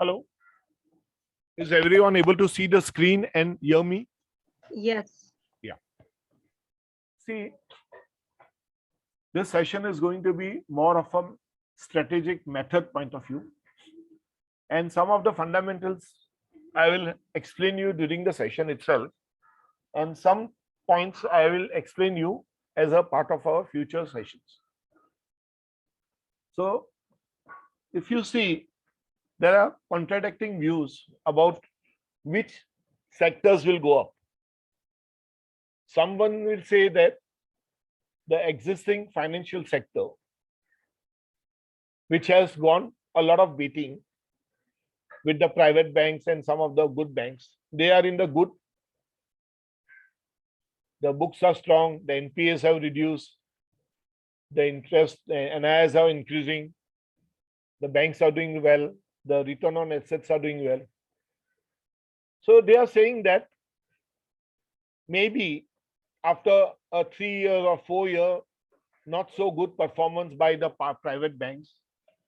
Hello. Is everyone able to see the screen and hear me? Yes. Yeah. See, this session is going to be more of a strategic method point of view. And some of the fundamentals I will explain you during the session itself. And some points I will explain you as a part of our future sessions. So, if you see, there are contradicting views about which sectors will go up. Someone will say that the existing financial sector, which has gone a lot of beating with the private banks and some of the good banks, they are in the good. The books are strong, the NPAs have reduced, the interest and NIIs are increasing, the banks are doing well, the return on assets are doing well. So they are saying that maybe after a 3-year or 4-year not so good performance by the private banks,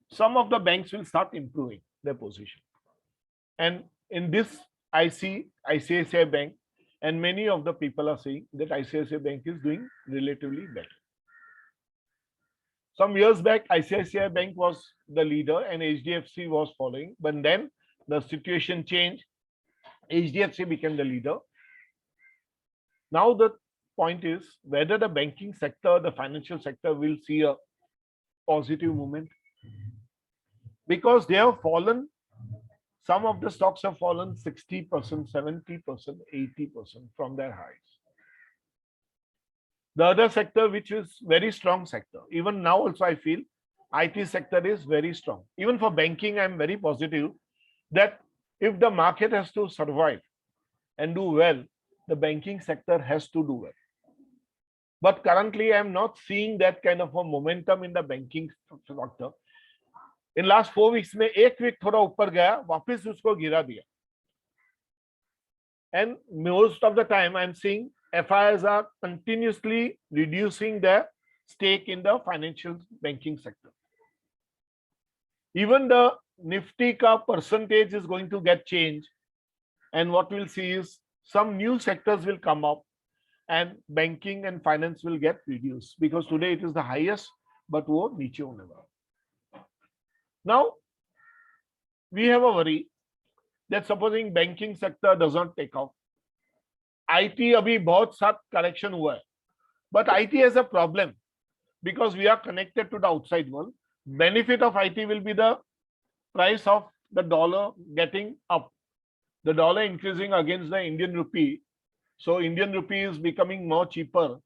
some of the banks will start improving their position. And in this, I see ICICI Bank, and many of the people are saying that ICICI Bank is doing relatively better. Some years back, ICICI Bank was the leader and HDFC was following, but then the situation changed. HDFC became the leader. Now the point is whether the banking sector, the financial sector will see a positive movement, because they have fallen. Some of the stocks have fallen 60%, 70%, 80% from their highs. The other sector, which is very strong sector, even now also I feel IT sector is very strong. Even for banking, I'm very positive that if the market has to survive and do well, the banking sector has to do well. But currently, I'm not seeing that kind of a momentum in the banking sector. In last 4 weeks में एक week थोड़ा ऊपर गया, वापस उसको गिरा दिया. And most of the time I'm seeing FIs are continuously reducing their stake in the financial banking sector. Even the Nifty ka percentage is going to get changed, and what we'll see is some new sectors will come up and banking and finance will get reduced, because today it is the highest, but wo niche hone wala. Now, we have a worry that supposing banking sector does not take off, IT abhi bahut sat correction hua hai, but IT has a problem because we are connected to the outside world. Benefit of IT will be the price of the dollar getting up, the dollar increasing against the Indian rupee. So Indian rupee is becoming more cheaper.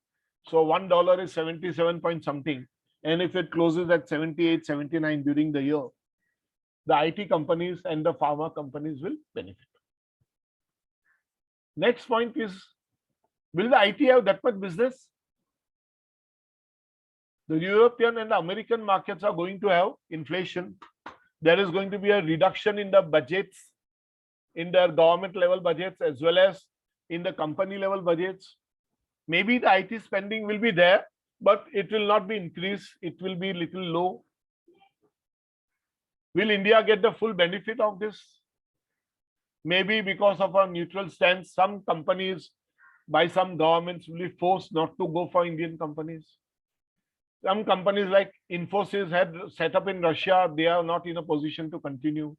So $1 is 77 point something. And if it closes at 78, 79 during the year, the IT companies and the pharma companies will benefit. Next point is, will the IT have that much business? The European and the American markets are going to have inflation. There is going to be a reduction in the budgets, in their government level budgets, as well as in the company level budgets. Maybe the IT spending will be there, but it will not be increased. It will be little low. Will India get the full benefit of this? Maybe because of our neutral stance, some companies by some governments will be forced not to go for Indian companies. Some companies like Infosys had set up in Russia, they are not in a position to continue.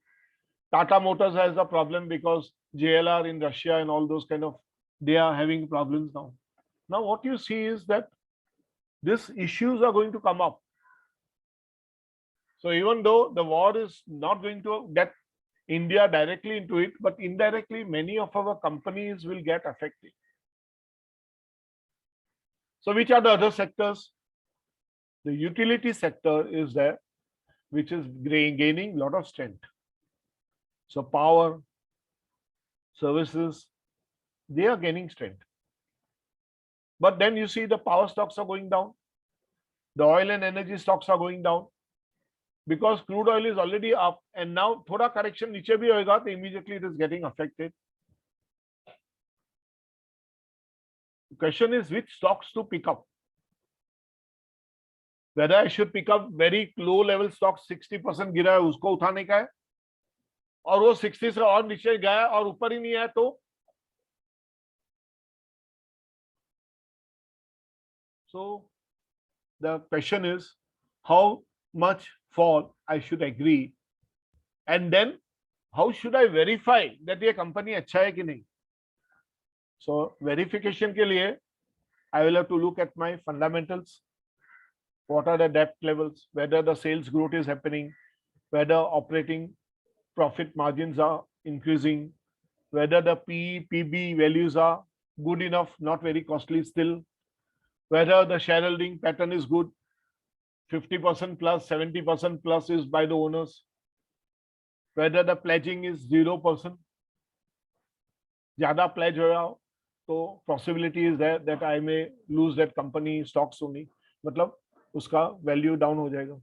Tata Motors has a problem because JLR in Russia and all those kind of, they are having problems now. Now what you see is that these issues are going to come up. So even though the war is not going to get India directly into it, but indirectly many of our companies will get affected. So which are the other sectors? The utility sector is there, which is gaining a lot of strength. So power, services, they are gaining strength. But then you see the power stocks are going down. The oil and energy stocks are going down because crude oil is already up, and now thoda correction niche bhi hoega, so immediately it is getting affected. The question is which stocks to pick up. Whether I should pick up very low level stocks, 60% gira hai, usko uthane ka hai, और वो 60 से और नीचे गया और ऊपर ही नहीं आया तो so the question is how much fall I should agree and then how should I verify that ये कंपनी अच्छा है कि नहीं. So verification के लिए I will have to look at my fundamentals. What are the debt levels, whether the sales growth is happening, whether operating profit margins are increasing, whether the PE, PB values are good enough, not very costly still, whether the shareholding pattern is good, 50% plus, 70% plus is by the owners, whether the pledging is 0%. ज़्यादा pledge हो रहा हो तो possibility is there that I may lose that company stocks only. मतलब उसका value down हो जाएगा.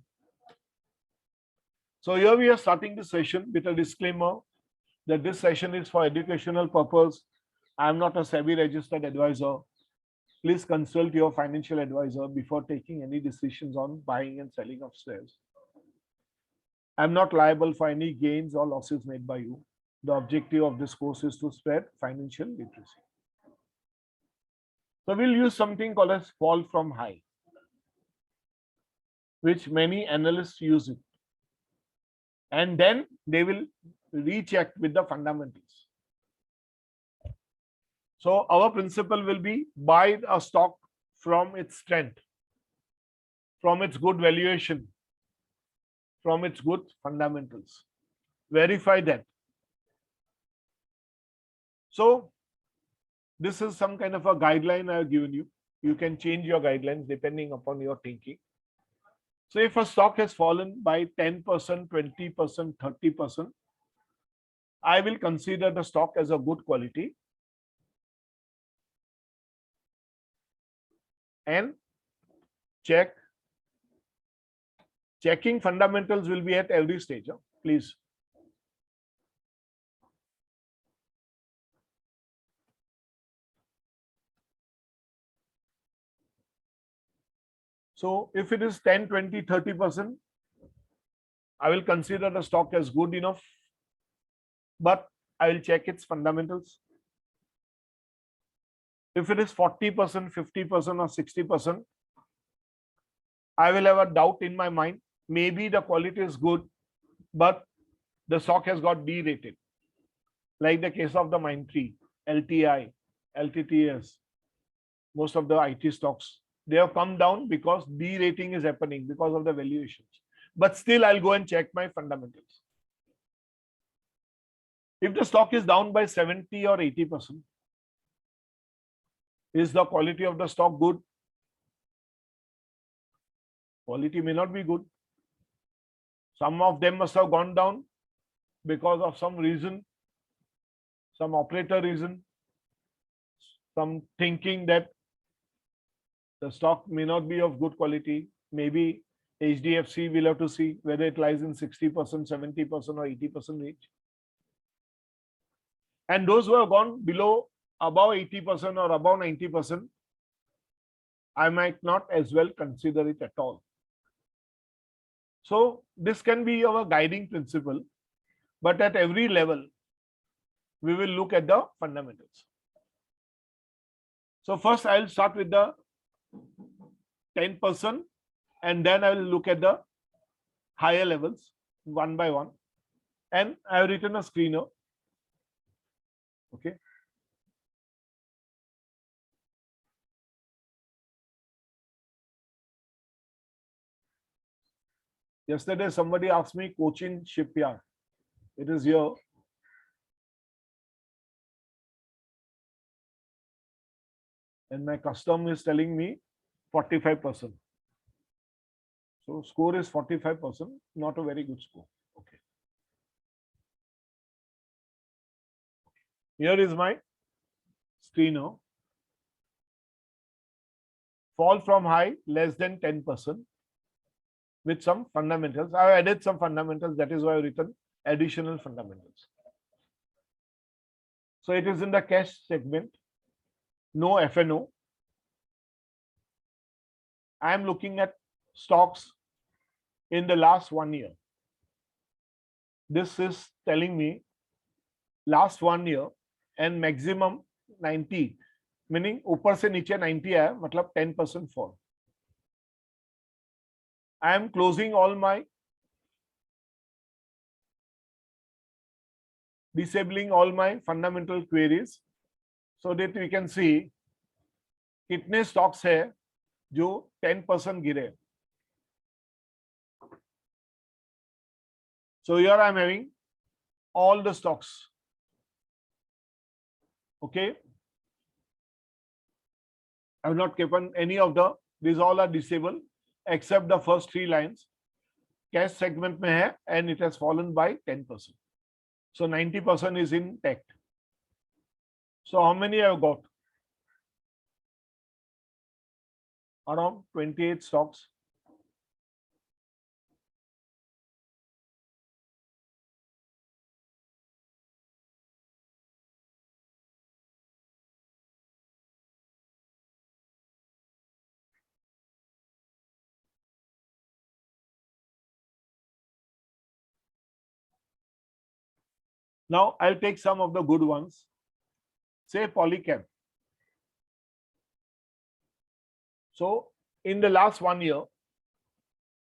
So here we are starting this session with a disclaimer that this session is for educational purpose. I am not a SEBI registered advisor. Please consult your financial advisor before taking any decisions on buying and selling of shares. I am not liable for any gains or losses made by you. The objective of this course is to spread financial literacy. So we'll use something called as fall from high, which many analysts use it. And then they will recheck with the fundamentals. So our principle will be buy a stock from its strength, from its good valuation, from its good fundamentals. Verify that. So this is some kind of a guideline I have given you. You can change your guidelines depending upon your thinking. So if a stock has fallen by 10%, 20%, 30%, I will consider the stock as a good quality and checking fundamentals will be at every stage. Please. So if it is 10, 20, 30%, I will consider the stock as good enough, but I will check its fundamentals. If it is 40%, 50% or 60%, I will have a doubt in my mind. Maybe the quality is good, but the stock has got derated. Like the case of the Mindtree, LTI, LTTS, most of the IT stocks, they have come down because derating is happening because of the valuations. But still, I'll go and check my fundamentals. If the stock is down by 70 or 80%, is the quality of the stock good? Quality may not be good. Some of them must have gone down because of some reason, some operator reason, some thinking that the stock may not be of good quality. Maybe HDFC will have to see whether it lies in 60%, 70% or 80% range. And those who have gone below, above 80% or above 90%, I might not as well consider it at all. So this can be our guiding principle, but at every level, we will look at the fundamentals. So first I'll start with the 10% and then I will look at the higher levels one by one. And I have written a screener. Okay. Yesterday, somebody asked me Cochin shipyard. It is here. And my custom is telling me 45%. So score is 45%, not a very good score. Okay. Here is my screener. Fall from high less than 10%. With some fundamentals. I have added some fundamentals. That is why I have written additional fundamentals. So it is in the cash segment. No FNO. I am looking at stocks in the last 1 year. This is telling me last 1 year and maximum 90, meaning ऊपर से नीचे 90 आया मतलब 10% fall. I am closing all my, disabling all my fundamental queries so that we can see कितने stocks है जो 10% गिरे. So here I am having all the stocks. Okay. I have not given any of the, these all are disabled except the first 3 lines. Cash segment में है and it has fallen by 10%. So 90% is intact. So how many I have got? Around 28 stocks. Now I'll take some of the good ones. Say Polycab. So in the last 1 year,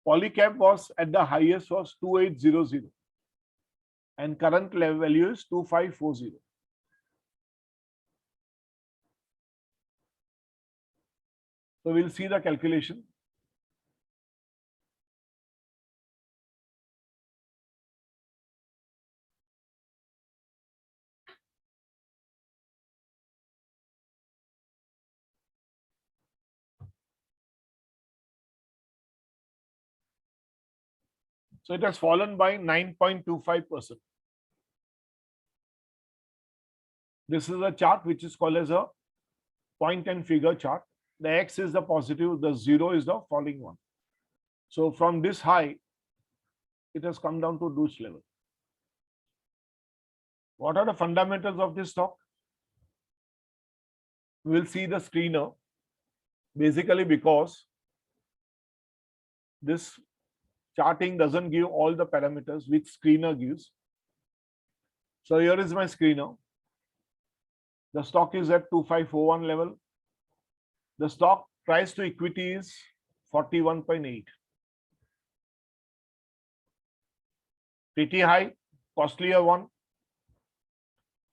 Polycab was at the highest was 2800 and current level value is 2540. So we'll see the calculation. So it has fallen by 9.25%. This is a chart which is called as a point and figure chart. The X is the positive, the 0 is the falling one. So from this high, it has come down to this level. What are the fundamentals of this stock? We will see the screener, basically because this charting doesn't give all the parameters which screener gives. So here is my screener. The stock is at 2541 level. The stock price to equity is 41.8. Pretty high, costlier one.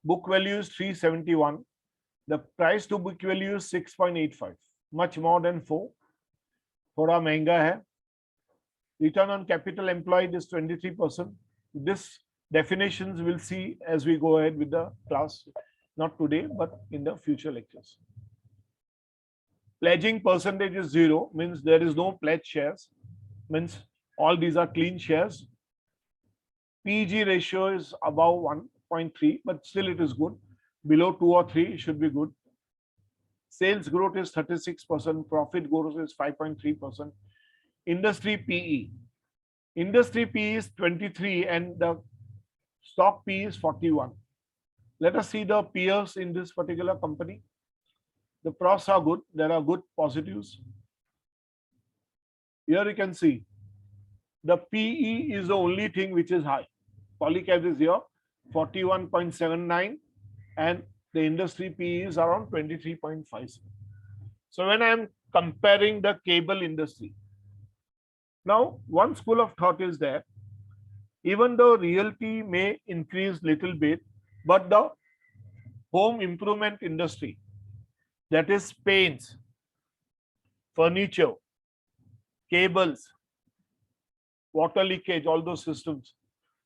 Book value is 371. The price to book value is 6.85, much more than 4. थोड़ा महंगा है. Return on capital employed is 23%. This definitions we'll see as we go ahead with the class, not today, but in the future lectures. Pledging percentage is 0, means there is no pledge shares, means all these are clean shares. PG ratio is above 1.3, but still it is good. Below 2 or 3 it should be good. Sales growth is 36%, profit growth is 5.3%. Industry PE. Industry PE is 23 and the stock PE is 41. Let us see the peers in this particular company. The pros are good. There are good positives. Here you can see the PE is the only thing which is high. Polycab is here 41.79 and the industry PE is around 23.57. So when I am comparing the cable industry, now one school of thought is that even though realty may increase little bit, but the home improvement industry, that is paints, furniture, cables, water leakage, all those systems,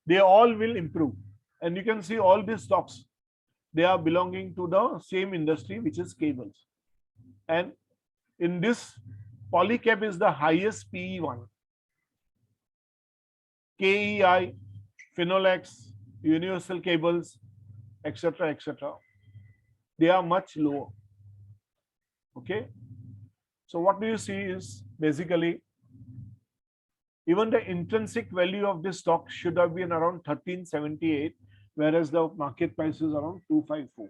they all will improve. And you can see all these stocks, they are belonging to the same industry, which is cables. And in this, Polycab is the highest PE one. KEI, Finolex, Universal Cables, etc., etc. They are much lower. Okay. So what do you see is basically even the intrinsic value of this stock should have been around 1378, whereas the market price is around 254.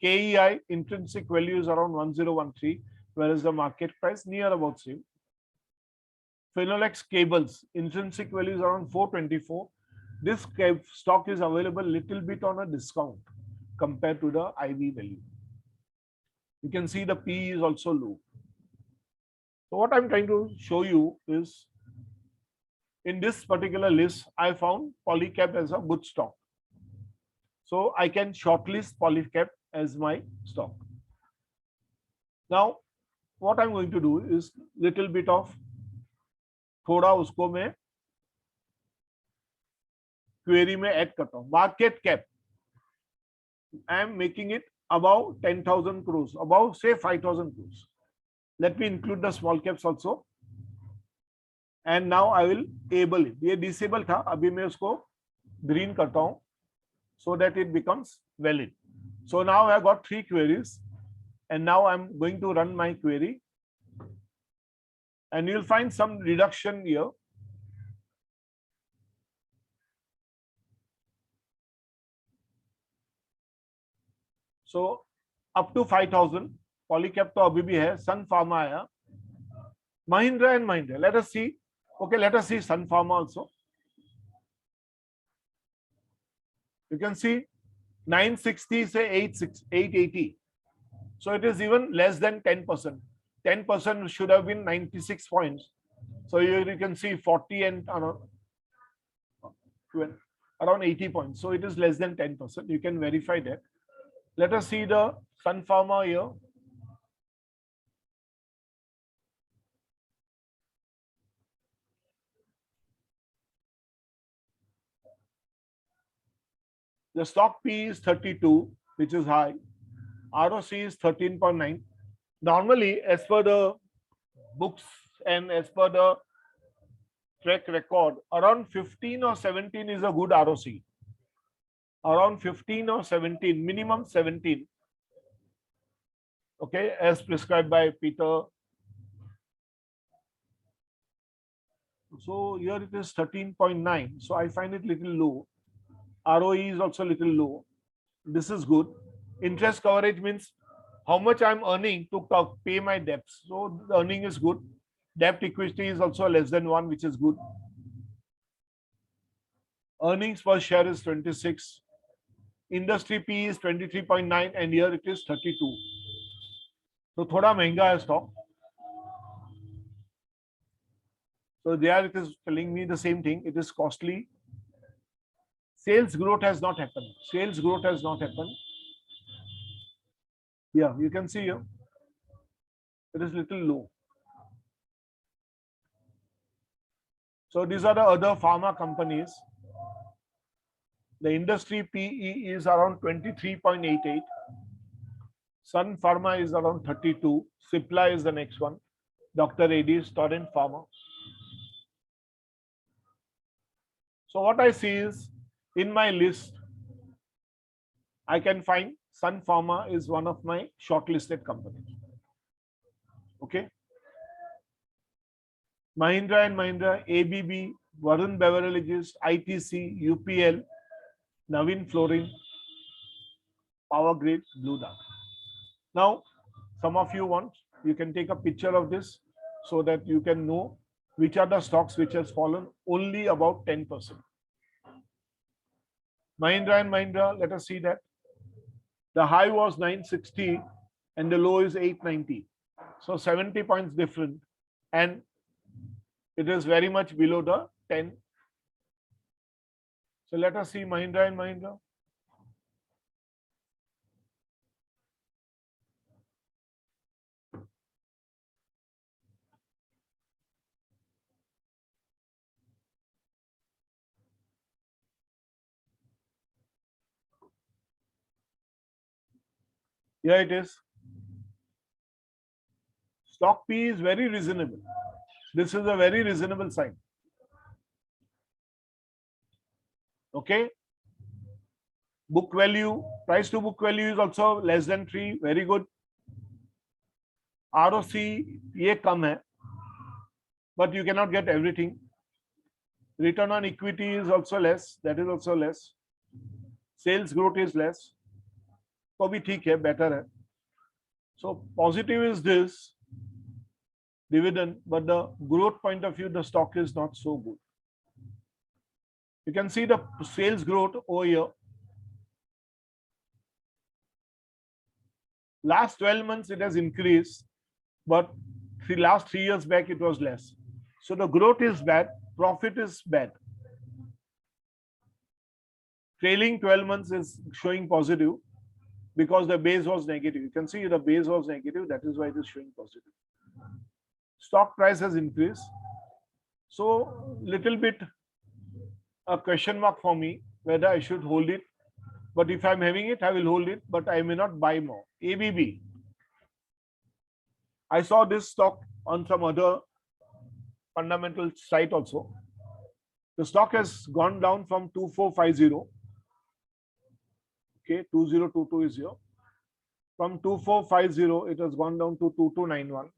KEI intrinsic value is around 1013, whereas the market price near about same. Finolex cables intrinsic value is around 424, this stock is available little bit on a discount compared to the IV value. You can see the P is also low. So what I'm trying to show you is, in this particular list, I found Polycab as a good stock. So I can shortlist Polycab as my stock. Now, what I'm going to do is little bit of थोड़ा उसको मैं query में add करता हूँ. Market cap, I am making it above 10,000 crores, above say 5,000 crores. Let me include the small caps also. And now I will able it. ये disable था, अभी मैं उसको green करता हूँ, so that it becomes valid. So now I got 3 queries, and now I'm going to run my query, and you'll find some reduction here. So up to 5,000, Polycab तो अभी भी है, Sun Pharma आया, Mahindra and Mahindra. Let us see. Okay, let us see Sun Pharma also. You can see 960 say 880. So it is even less than 10%. 10% should have been 96 points. So here you can see 40 and around 80 points. So it is less than 10%. You can verify that. Let us see the Sun Pharma here. The stock P is 32, which is high. ROC is 13.9. Normally, as per the books and as per the track record, around 15 or 17 is a good ROC. Around 15 or 17, minimum 17. Okay, as prescribed by Peter. So here it is 13.9. So I find it little low. ROE is also little low. This is good. Interest coverage means how much I'm earning to pay my debts. So the earning is good. Debt equity is also less than 1, which is good. Earnings per share is 26. Industry P is 23.9, and here it is 32. So thoda महंगा है stock. So there it is telling me the same thing. It is costly. Sales growth has not happened. Sales growth has not happened. Yeah, you can see here. It is little low. So these are the other pharma companies. The industry PE is around 23.88. Sun Pharma is around 32. Cipla is the next one. Dr. Reddy's, Torrent Pharma. So what I see is, in my list, I can find Sun Pharma is one of my shortlisted companies. Okay. Mahindra and Mahindra, ABB, Varun Beverages, ITC, UPL, Navin Flooring, Power Grid, Blue Dart. Now, some of you want, you can take a picture of this so that you can know which are the stocks which has fallen only about 10%. Mahindra and Mahindra, let us see that. The high was 960 and the low is 890. So 70 points different, and it is very much below the 10. So let us see Mahindra and Mahindra. Here it is. Stock P is very reasonable. This is a very reasonable sign. Okay. Book value, price to book value is also less than 3. Very good. ROC ye kam hai, but you cannot get everything. Return on equity is also less. That is also less. Sales growth is less. तो भी ठीक है, better है. So positive is this dividend, but the growth point of view, the stock is not so good. You can see the sales growth over here. Last 12 months it has increased, but the last 3 years back it was less. So the growth is bad, profit is bad. Trailing 12 months is showing positive because the base was negative. You can see the base was negative, that is why it is showing positive. Stock price has increased. So little bit a question mark for me whether I should hold it. But if I'm having it, I will hold it, but I may not buy more. ABB. I saw this stock on some other fundamental site also. The stock has gone down from 2450. Okay, 2022 is here. From 2450, it has gone down to 2291.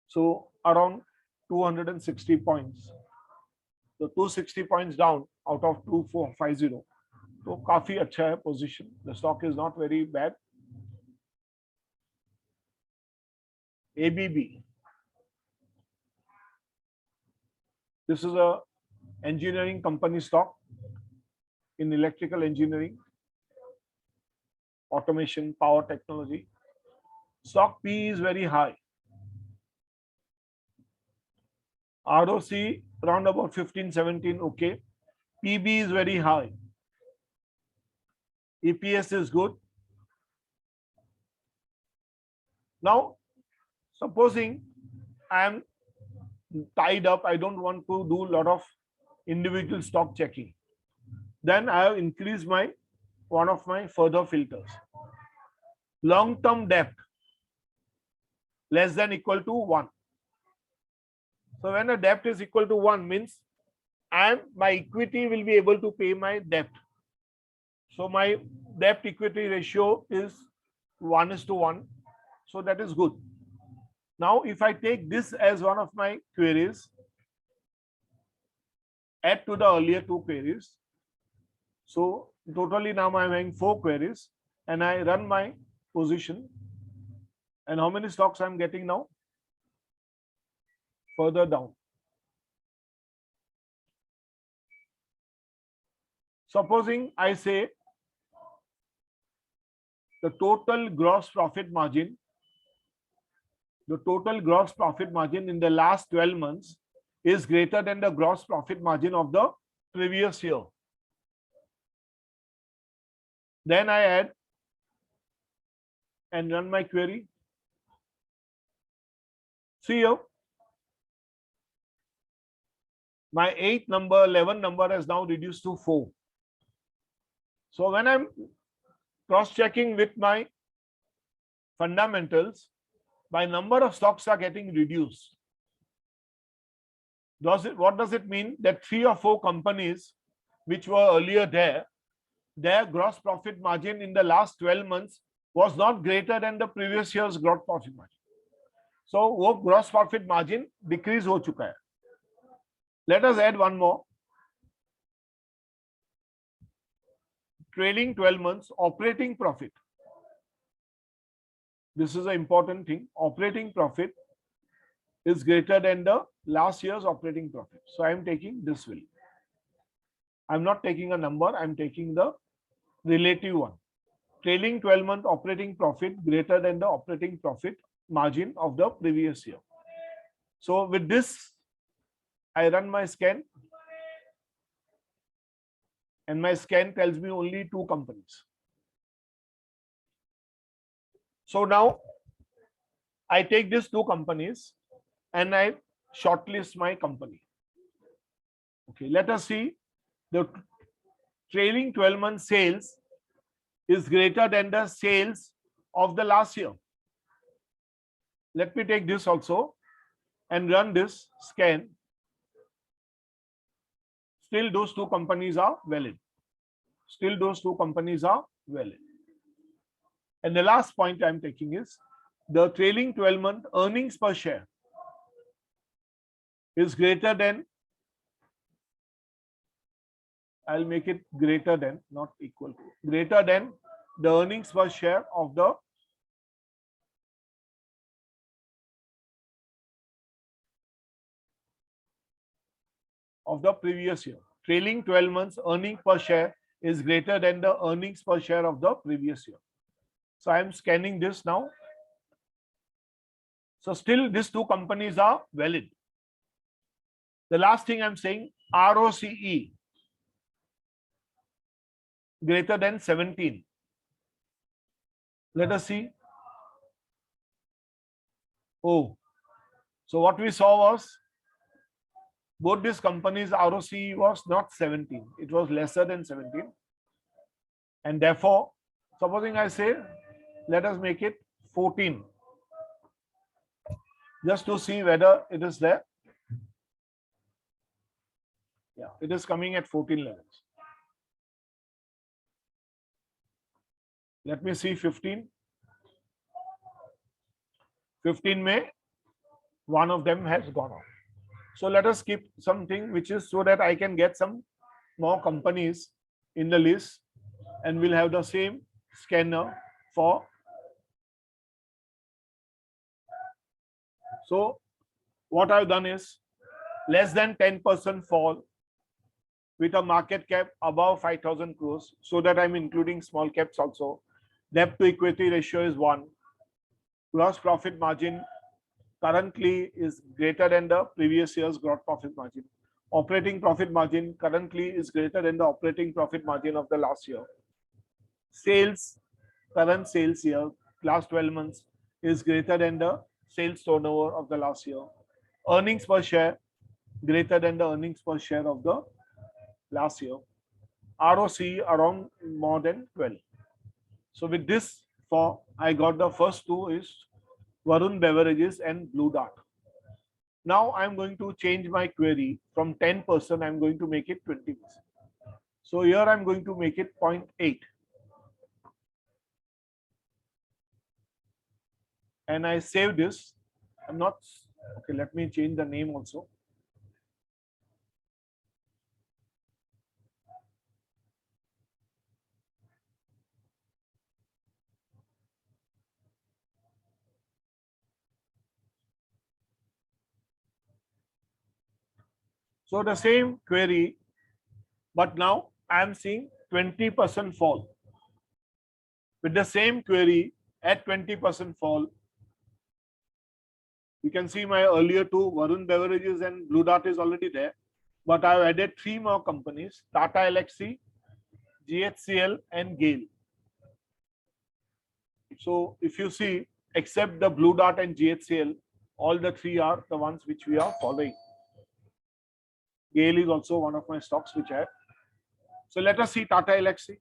So around 260 points. So 260 points down out of 2450. So काफी अच्छा है position. The stock is not very bad. ABB. This is a engineering company stock in electrical engineering, automation, power technology. Stock P is very high. ROC around about 15, 17, okay. PB is very high. EPS is good. Now, supposing I am tied up, I don't want to do a lot of individual stock checking. Then I have increased one of my further filters. Long-term debt less than equal to 1. So when a debt is equal to 1 means my equity will be able to pay my debt. So my debt equity ratio is 1:1. So that is good. Now if I take this as one of my queries, add to the earlier 2 queries. So totally now I'm having 4 queries and I run my position. And how many stocks I'm getting now? Further down. Supposing I say the total gross profit margin in the last 12 months is greater than the gross profit margin of the previous year. Then I add and run my query. See here, my 8 number, 11 number has now reduced to 4. So when I'm cross-checking with my fundamentals, my number of stocks are getting reduced. What does it mean? That 3 or 4 companies which were earlier there, their gross profit margin in the last 12 months was not greater than the previous year's gross profit margin. So वो gross profit margin decrease हो चुका है. Let us add one more. Trailing 12 months operating profit. This is an important thing. Operating profit is greater than the last year's operating profit. So I am taking this value. I'm not taking a number, I'm taking the relative one. Trailing 12-month operating profit greater than the operating profit margin of the previous year. So with this, I run my scan. And my scan tells me only 2 companies. So now I take these 2 companies and I shortlist my company. Okay, let us see. The trailing 12-month sales is greater than the sales of the last year. Let me take this also and run this scan. Still those 2 companies are valid. Still those 2 companies are valid. And the last point I'm taking is the trailing 12-month earnings per share is greater than, I'll make it greater than, not equal to, greater than the earnings per share of the previous year. trailing 12 months earning per share is greater than the earnings per share of the previous year. So I am scanning this now. So still these two companies are valid. The last thing I'm saying, ROCE greater than 17. Let us see. Oh, so what we saw was both these companies' ROCE was not 17. It was lesser than 17. And therefore, supposing I say, let us make it 14. Just to see whether it is there. Yeah, it is coming at 14 levels. Let me see 15. 15 May, one of them has gone out. So let us keep something which is so that I can get some more companies in the list, and we'll have the same scanner for. So what I've done is less than 10% fall with a market cap above 5,000 crores, so that I'm including small caps also. Debt to equity ratio is 1. Gross profit margin currently is greater than the previous year's gross profit margin. Operating profit margin currently is greater than the operating profit margin of the last year. Sales, current sales year, last 12 months is greater than the sales turnover of the last year. Earnings per share greater than the earnings per share of the last year. ROCE around more than 12. So with this, I got the first two is Varun Beverages and Blue Dart. Now I'm going to change my query from 10%, I'm going to make it 20%. So here I'm going to make it 0.8. And I save this. I'm not, okay, let me change the name also. So the same query, but now I am seeing 20% fall. With the same query at 20% fall, you can see my earlier two, Varun Beverages and Blue Dart is already there. But I've added 3 more companies, Tata Elxsi, GHCL and GAIL. So if you see, except the Blue Dart and GHCL, all the 3 are the ones which we are following. GAIL is also one of my stocks which I have. So let us see Tata Elxsi.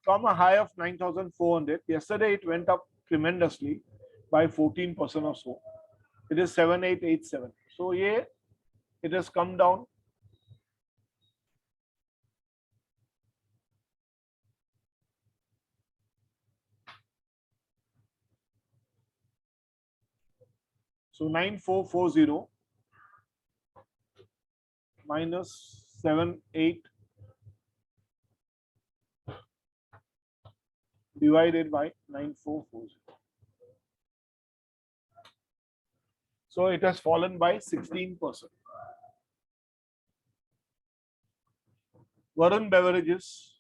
From a high of 9,400, yesterday it went up tremendously by 14% or so. It is 7887. So yeah, it has come down. So 9440 minus 78 divided by 9440. So it has fallen by 16%. Varun Beverages.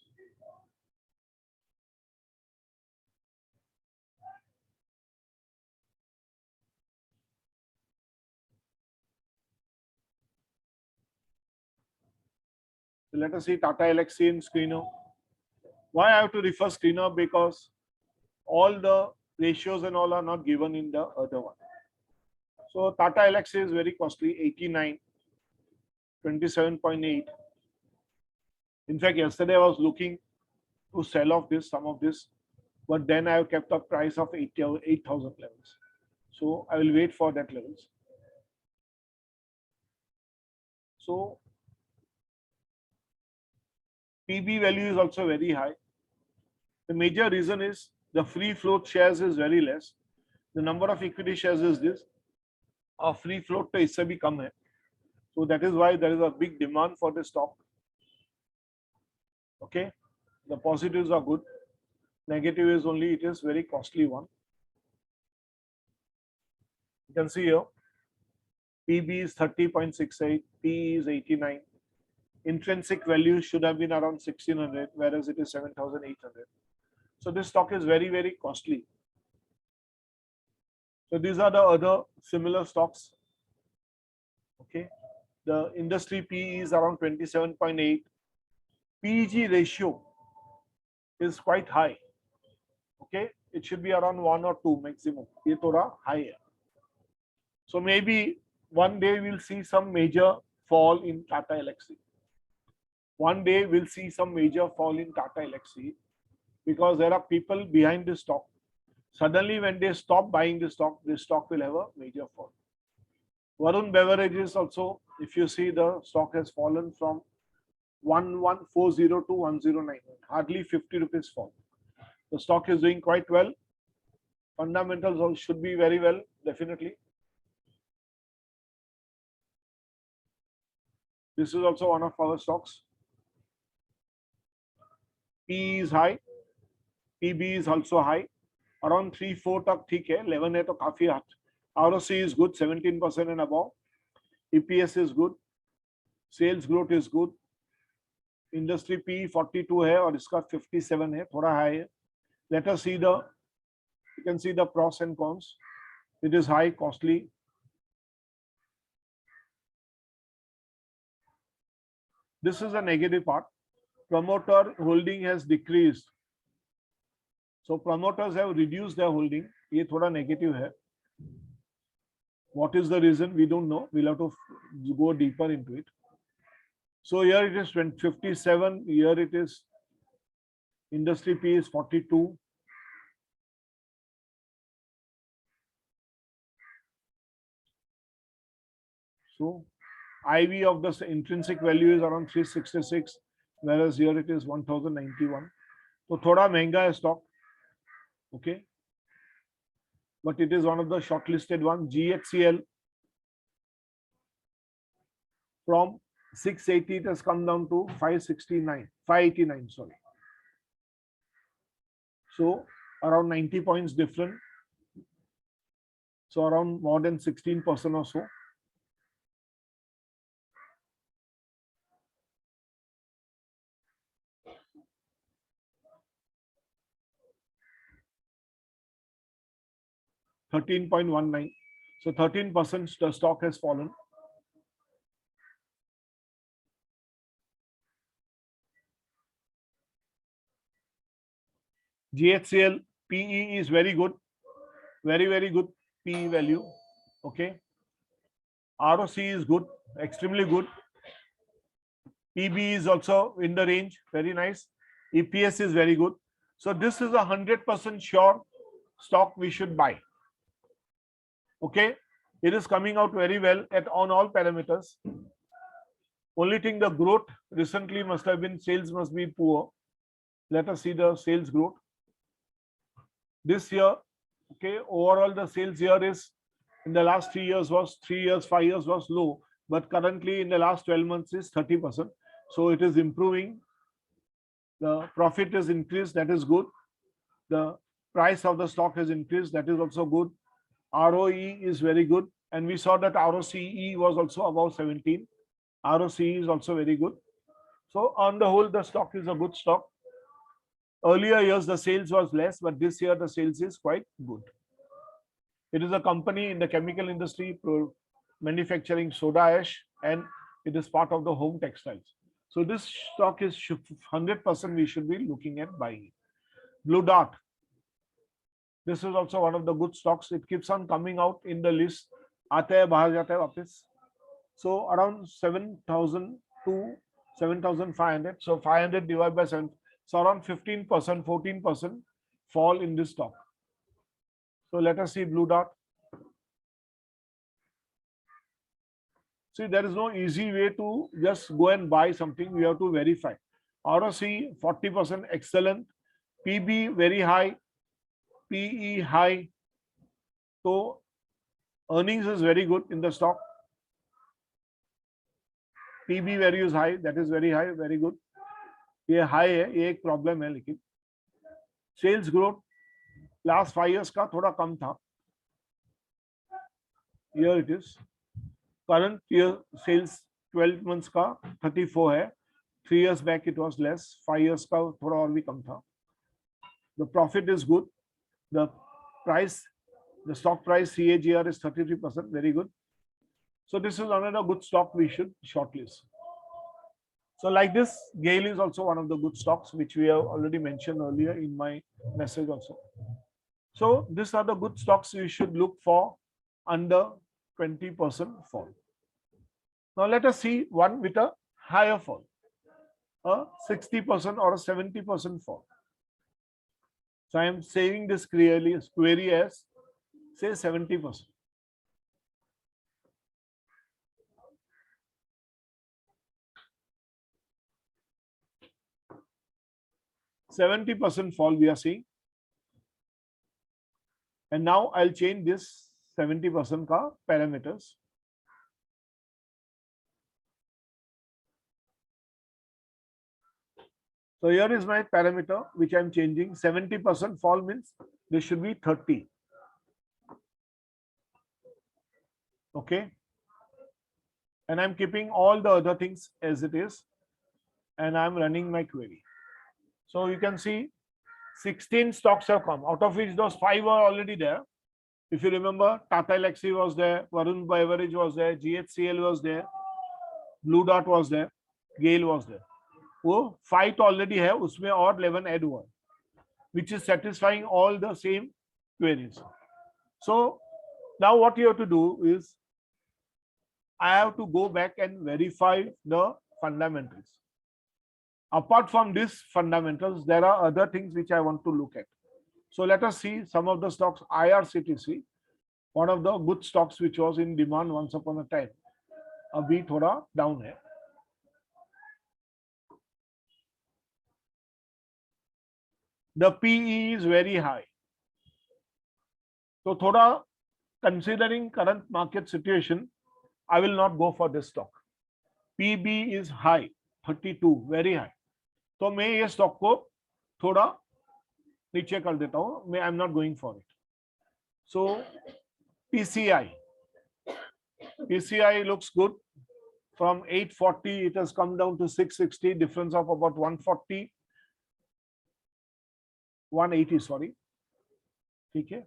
So let us see Tata Elxsi in screener. Why I have to refer screener? Because all the ratios and all are not given in the other one. So Tata Elxsi is very costly, 89, 27.8. In fact, yesterday I was looking to sell off this, some of this, but then I have kept a price of 8,000 levels. So I will wait for that levels. So PB value is also very high. The major reason is the free float shares is very less. The number of equity shares is this. Our free float to isse bhi kam hai. So that is why there is a big demand for the stock. Okay, the positives are good. Negative is only it is very costly one. You can see here PB is 30.68, PE is 89. Intrinsic value should have been around 1600, whereas it is 7800. So this stock is very, very costly. So these are the other similar stocks. Okay. The industry PE is around 27.8. PEG ratio is quite high. Okay. It should be around 1 or 2 maximum. Ye thoda high hai. So maybe one day we'll see some major fall in Tata Elxsi. One day we'll see some major fall in Tata Elxsi because there are people behind this stock. Suddenly when they stop buying this stock will have a major fall. Varun Beverages also, if you see, the stock has fallen from 1140 to 1099, hardly 50 rupees fall. The stock is doing quite well. Fundamentals also should be very well, definitely. This is also one of our stocks. PE is high, PB is also high. Around 3-4 tak theek hai, 11 hai to kafi hard. ROC is good, 17% and above. EPS is good. Sales growth is good. Industry PE 42 hai aur iska 57 hai, thoda high hai. Let us see you can see the pros and cons. It is high, costly. This is a negative part. Promoter holding has decreased. So promoters have reduced their holding. Ye thoda negative hai. What is the reason? We don't know. We'll have to go deeper into it. So here it is 57. Here it is industry P is 42. So IV of the intrinsic value is around 366, whereas here it is 1091. So thoda महंगा है stock. Okay. But it is one of the shortlisted ones. GHCL from 680 it has come down to 589, sorry. So around 90 points different. So around more than 16% or so. $13.19. So 13% the stock has fallen. GHCL PE is very good. Very, very good PE value. Okay. ROC is good, extremely good. PB is also in the range, very nice. EPS is very good. So this is 100% sure stock we should buy. Okay, it is coming out very well on all parameters. Only thing, the growth recently must have been, sales must be poor. Let us see the sales growth. This year, okay, overall the sales year is, in the last 3 years was 5 years was low, but currently in the last 12 months is 30%. So it is improving. The profit is increased, that is good. The price of the stock has increased, that is also good. ROE is very good, and we saw that ROCE was also above 17. ROCE is also very good. So on the whole, the stock is a good stock. Earlier years the sales was less, but this year the sales is quite good. It is a company in the chemical industry manufacturing soda ash, and it is part of the home textiles. So this stock is 100% we should be looking at buying. Blue Dart. This is also one of the good stocks. It keeps on coming out in the list. Aata hai, bahar jata hai वापस. So around 7,000 to 7,500. So 500 divided by 7. So around 15%, 14% fall in this stock. So let us see Blue Dart. See, there is no easy way to just go and buy something. We have to verify. ROC 40%, excellent. PB very high. PE high. So earnings is very good in the stock. PB value is high. That is very high, very good. ये high है, ये एक problem है लेकिन. Sales growth last 5 years का थोड़ा कम था. Here it is. Current year sales 12 months का 34 है. 3 years back it was less. 5 years का थोड़ा और भी कम था. The profit is good. The price, the stock price CAGR is 33%. Very good. So this is another good stock we should shortlist. So like this, GAIL is also one of the good stocks which we have already mentioned earlier in my message also. So these are the good stocks you should look for under 20% fall. Now let us see one with a higher fall, a 60% or a 70% fall. So I am saying this clearly, query as say 70%. %70% fall we are seeing. And now I'll change this 70% ka parameters. So here is my parameter which I'm changing. 70% fall means this should be 30. Okay. And I'm keeping all the other things as it is. And I'm running my query. So you can see 16 stocks have come, out of which those 5 are already there. If you remember, Tata Elxsi was there, Varun Beverage was there, GHCL was there, Blue Dart was there, GAIL was there. वो 5 तो already है, उसमें और 11 add हुआ, which is satisfying all the same queries. So now what you have to do is, I have to go back and verify the fundamentals. Apart from these fundamentals, there are other things which I want to look at. So let us see some of the stocks. IRCTC, one of the good stocks which was in demand once upon a time. अभी थोड़ा down है. The PE is very high. So थोड़ा considering current market situation, I will not go for this stock. PB is high, 32, very high. तो मैं ये stock को थोड़ा नीचे कर देता हूँ. मैं I'm not going for it. So PCI looks good. From 840, it has come down to 660, difference of about 140, 180, sorry. Okay.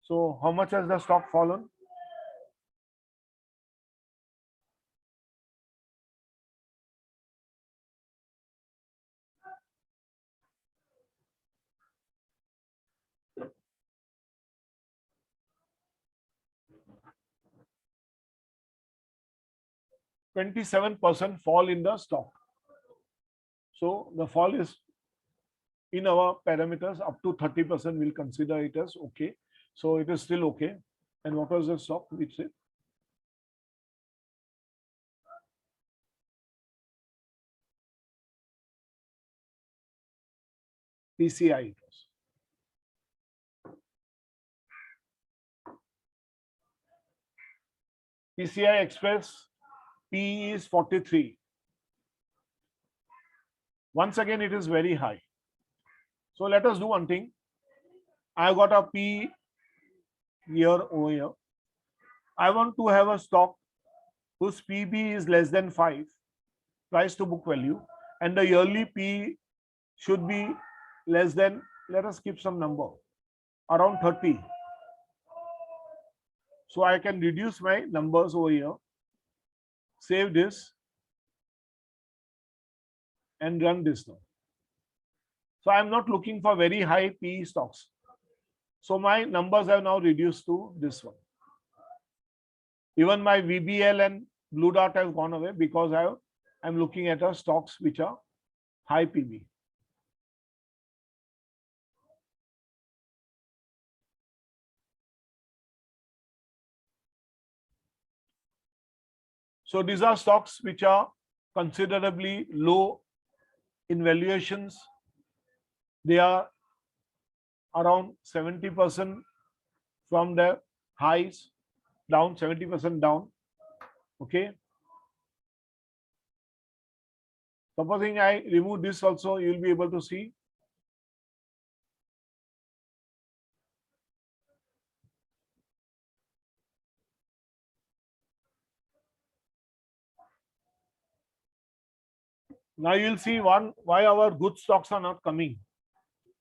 So how much has the stock fallen? %27 fall in the stock. So the fall is in our parameters up to 30%. We'll consider it as okay. So it is still okay. And what was the stock which said? PCI. PCI Express, PE is 43. Once again, it is very high. So let us do one thing. I got a P here over here. I want to have a stock whose PB is less than 5, price to book value, and the yearly P should be less than, let us keep some number, around 30. So I can reduce my numbers over here, save this, and run this now. So I'm not looking for very high PE stocks. So my numbers have now reduced to this one. Even my VBL and Blue Dart have gone away because I'm looking at stocks which are high PB. So these are stocks which are considerably low in valuations. They are around 70% from the highs, down 70% down. Okay. Supposing I remove this also, you will be able to see. Now you'll see why our good stocks are not coming.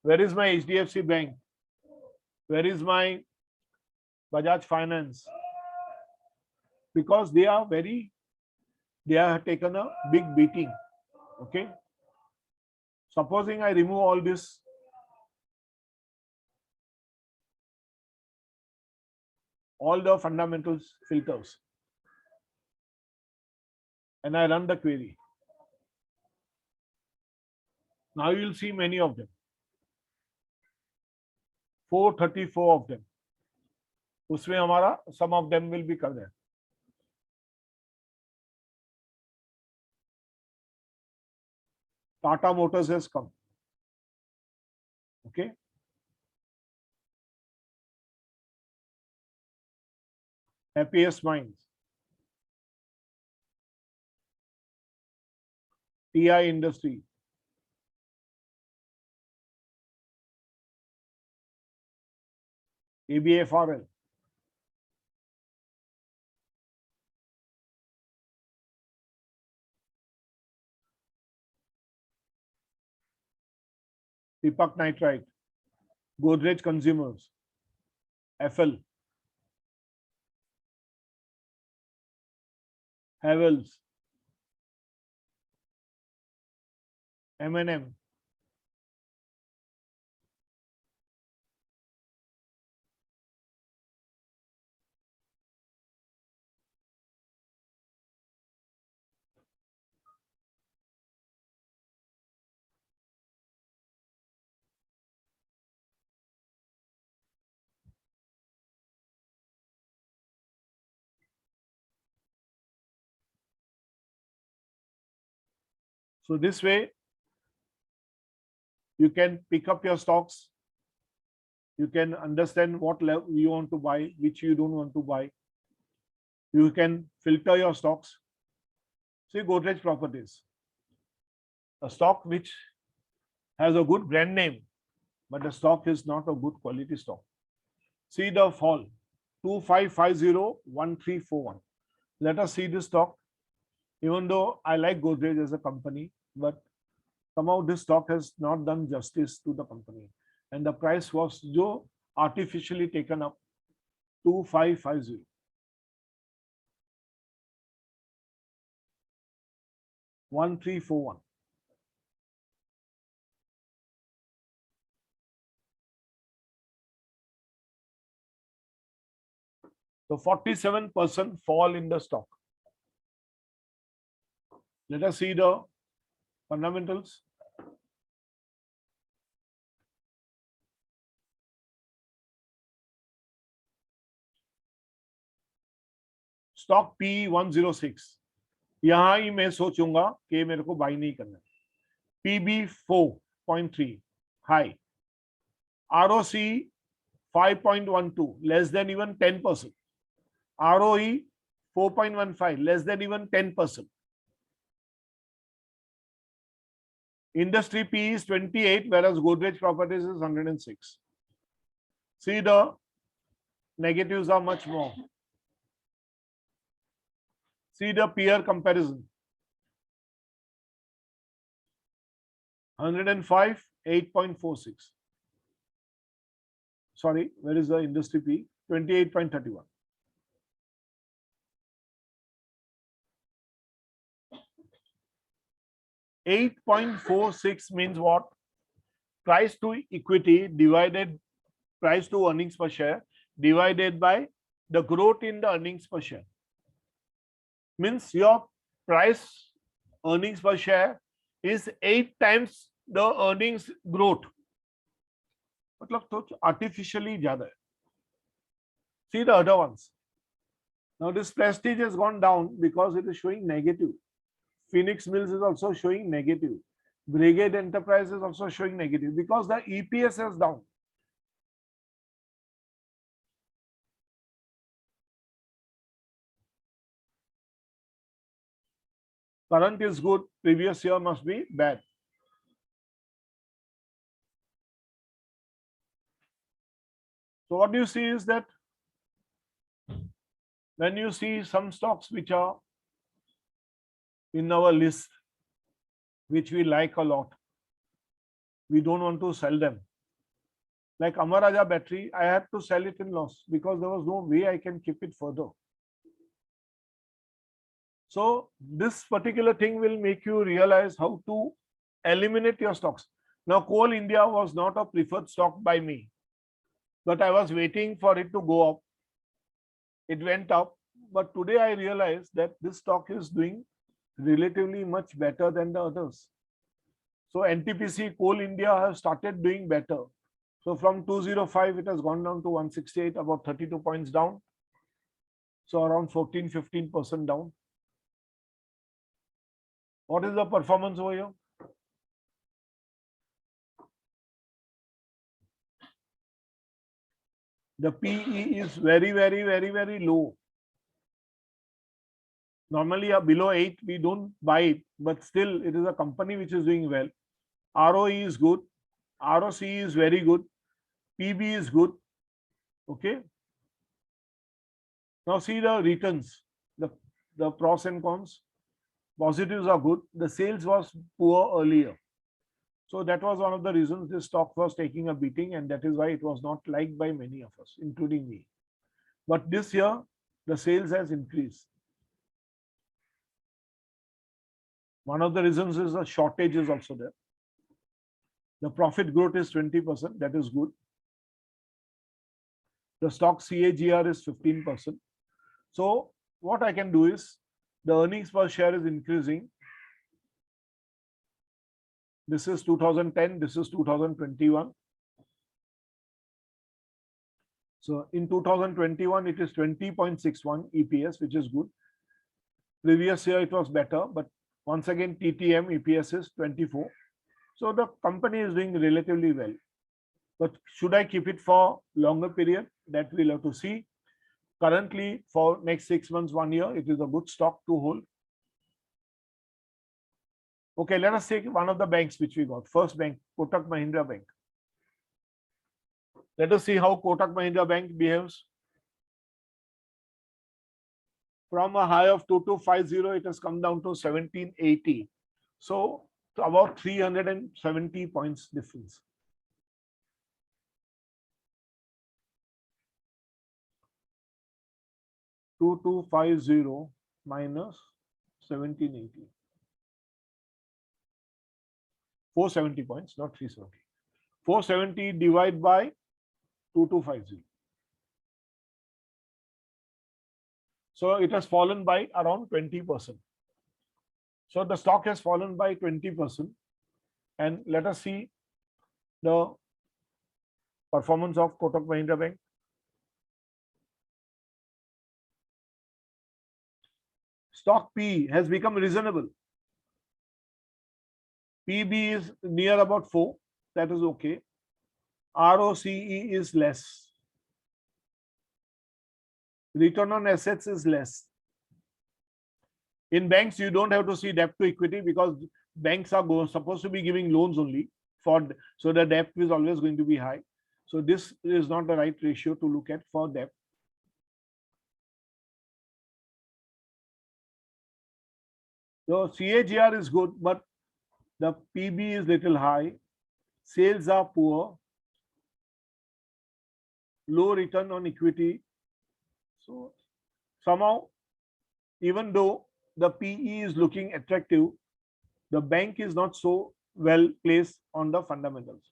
Where is my HDFC Bank? Where is my Bajaj Finance? Because they have taken a big beating. Okay. Supposing I remove all this, all the fundamentals filters, and I run the query. Now you will see many of them. 434 of them. उसमें हमारा some of them will be कर there. Tata Motors has come. Okay. Happiest Minds. TI Industry. ABFRL. Deepak Nitrite. Godrej Consumers. FL. Havels. M&M. So this way, you can pick up your stocks. You can understand what level you want to buy, which you don't want to buy. You can filter your stocks. See Godrej Properties, a stock which has a good brand name, but the stock is not a good quality stock. See the fall, 25501341. Let us see this stock. Even though I like Godrej as a company, but somehow this stock has not done justice to the company. And the price was artificially taken up, 2550. One, 341. So 47% fall in the stock. Let us see the fundamentals. Stock P106. यहां ही मैं सोचूंगा कि मेरे को by नहीं करना. PB 4.3 high. ROC 5.12 less than even 10%. ROE 4.15 less than even 10%. Industry P is 28, whereas Godrej Properties is 106. See, the negatives are much more. See the peer comparison. 105, 8.46. Sorry, where is the industry P? 28.31. $8.46 means what? Price to equity divided price to earnings per share divided by the growth in the earnings per share. Means your price earnings per share is 8 times the earnings growth. मतलब तो artificially ज़्यादा है. See the other ones. Now this Prestige has gone down because it is showing negative. Phoenix Mills is also showing negative. Brigade Enterprise is also showing negative because the EPS is down. Current is good, previous year must be bad. So what you see is that when you see some stocks which are in our list, which we like a lot. We don't want to sell them. Like Amaraja battery, I had to sell it in loss because there was no way I can keep it further. So this particular thing will make you realize how to eliminate your stocks. Now, Coal India was not a preferred stock by me, but I was waiting for it to go up. It went up, but today I realized that this stock is doing relatively much better than the others. So NTPC, Coal India have started doing better. So from 205, it has gone down to 168, about 32 points down. So around 14-15% down. What is the performance over here? The PE is very, very, very, very low. Normally, below 8, we don't buy it, but still, it is a company which is doing well. ROE is good. ROC is very good. PB is good. Okay. Now see the returns, the pros and cons. Positives are good. The sales was poor earlier. So that was one of the reasons this stock was taking a beating, and that is why it was not liked by many of us, including me. But this year, the sales has increased. One of the reasons is the shortage is also there. The profit growth is 20%. That is good. The stock CAGR is 15%. So what I can do is the earnings per share is increasing. This is 2010. This is 2021. So in 2021, it is 20.61 EPS, which is good. Previous year, it was better, but once again, TTM EPS is 24. So the company is doing relatively well. But should I keep it for longer period? That we'll have to see. Currently, for next 6 months, 1 year, it is a good stock to hold. Okay, let us take one of the banks which we got. First bank, Kotak Mahindra Bank. Let us see how Kotak Mahindra Bank behaves. From a high of 2250, it has come down to 1780. So about 370 points difference. $2250 minus 1780. 470 points, not 370. 470 divided by 2250. So it has fallen by around 20%. So the stock has fallen by 20%. And let us see the performance of Kotak Mahindra Bank. Stock P has become reasonable. PB is near about 4. That is okay. ROCE is less. Return on assets is less. In banks, you don't have to see debt to equity because banks are supposed to be giving loans only so the debt is always going to be high. So this is not the right ratio to look at for debt. So CAGR is good, but the PB is little high. Sales are poor. Low return on equity. So somehow, even though the PE is looking attractive, the bank is not so well placed on the fundamentals.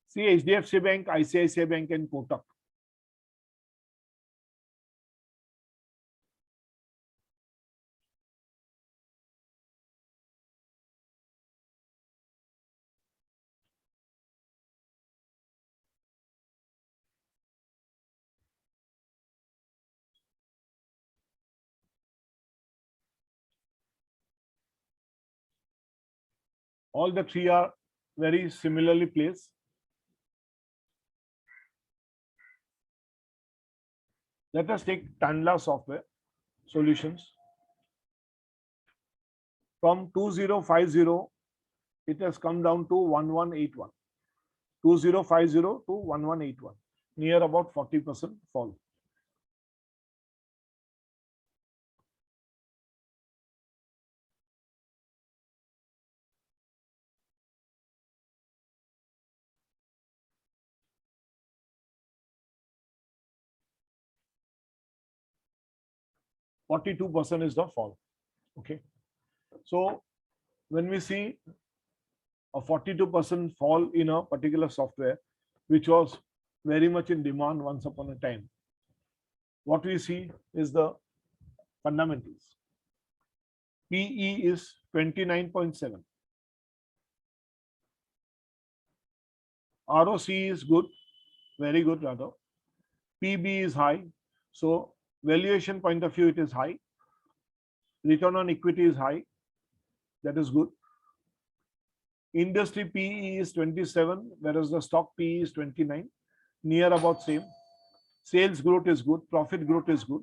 See HDFC Bank, ICICI Bank, and Kotak. All the three are very similarly placed. Let us take Tanla Software. Solutions. From 2050, it has come down to 1181. 2050 to 1181, near about 40% fall. %42 is the fall. Okay. So when we see a 42% fall in a particular software, which was very much in demand once upon a time, what we see is the fundamentals. PE is 29.7. ROC is good, very good rather. PB is high. So valuation point of view, it is high. Return on equity is high. That is good. Industry PE is 27, whereas the stock PE is 29, near about same. Sales growth is good. Profit growth is good.